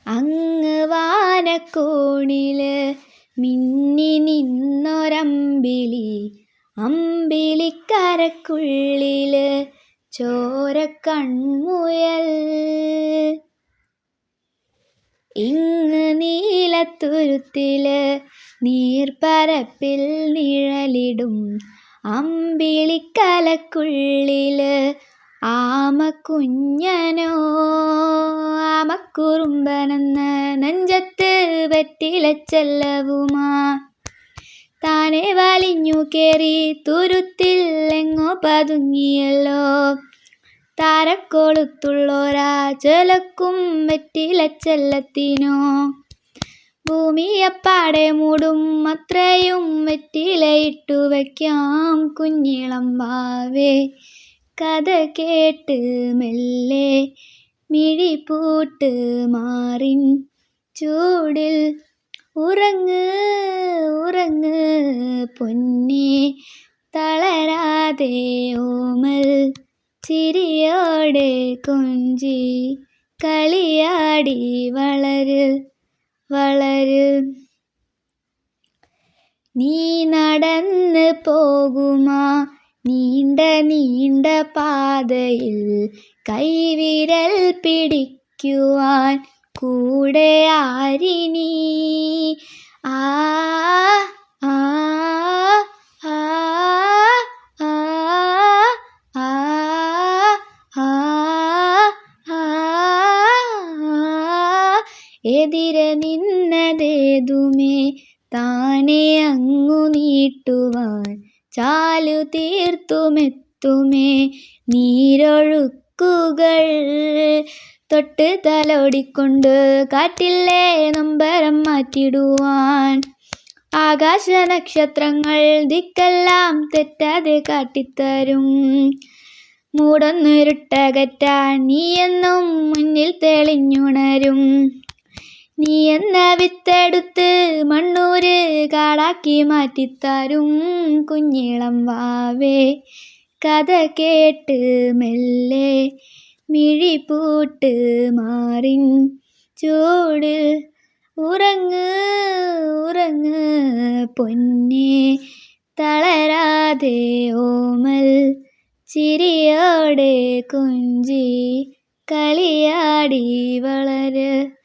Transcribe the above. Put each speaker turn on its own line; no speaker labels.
അങ്ങ് വാനക്കോണില് മിന്നി നിന്നൊരമ്പിളി, അമ്പിളിക്കരക്കുള്ളില് ചോരക്കൺമുയൽ. ഇങ്ങ് നീലത്തുരുത്തില് നീർപ്പരപ്പിൽ നിഴലിടും അമ്പിളിക്കലക്കുള്ളില് ആമക്കുഞ്ഞനോ. ആമക്കുറുമ്പനെന്ന നെഞ്ചത്ത് വെറ്റിലച്ചെല്ലവുമാ താനെ വലിഞ്ഞു കേറി തുരുത്തിൽ എങ്ങോ പതുങ്ങിയല്ലോ. താരക്കൊളുത്തുള്ളോരാ ചെലക്കും വെറ്റിലച്ചെല്ലത്തിനോ. ഭൂമിയപ്പാടെ മൂടും അത്രയും വെറ്റിലയിട്ടു വയ്ക്കാം കുഞ്ഞിളം വാവേ. കഥ കേട്ട് മെല്ലെ മിഴിപൂട്ട് മാറിൻ ചൂടിൽ ഉറങ്ങ് ഉറങ്ങ് പൊന്നേ. തളരാതെ ഓമൽ ചിരിയോടെ കൊഞ്ചി കളിയാടി വളര് വളര്. നീ നടന്ന് പോകുമാ നീണ്ട നീണ്ട പാതയിൽ കൈവിരൽ പിടിക്കുവാൻ കൂടെ ആരിനി. ആ ആ ആ ആ ആ ആ. എതിരെ നിന്നതേതുമേ താനെ അങ്ങു നീട്ടുവാൻ ചാലു തീർത്തുമെത്തുമേ നീരൊഴുക്കുകൾ. തൊട്ട് തലോടിക്കൊണ്ട് കാറ്റിലെ നൊമ്പരം മാറ്റിടുവാൻ ആകാശ നക്ഷത്രങ്ങൾ ദിക്കെല്ലാം തെറ്റാതെ കാട്ടിത്തരും. മൂടൊന്നിരുട്ടകറ്റാൻ നീയെന്നും മുന്നിൽ തെളിഞ്ഞുണരും. നീ എന്ന വിത്തെടുത്ത് മണ്ണൂര് കാടാക്കി മാറ്റിത്തരും കുഞ്ഞിളം വാവേ. കഥ കേട്ട് മെല്ലെ മിഴിപൂട്ട് മാറിൻ ചൂടിൽ ഉറങ്ങ് ഉറങ്ങ് പൊന്നേ. തളരാതെ ഓമൽ ചിരിയോടെ കൊഞ്ചി കളിയാടി വളര്.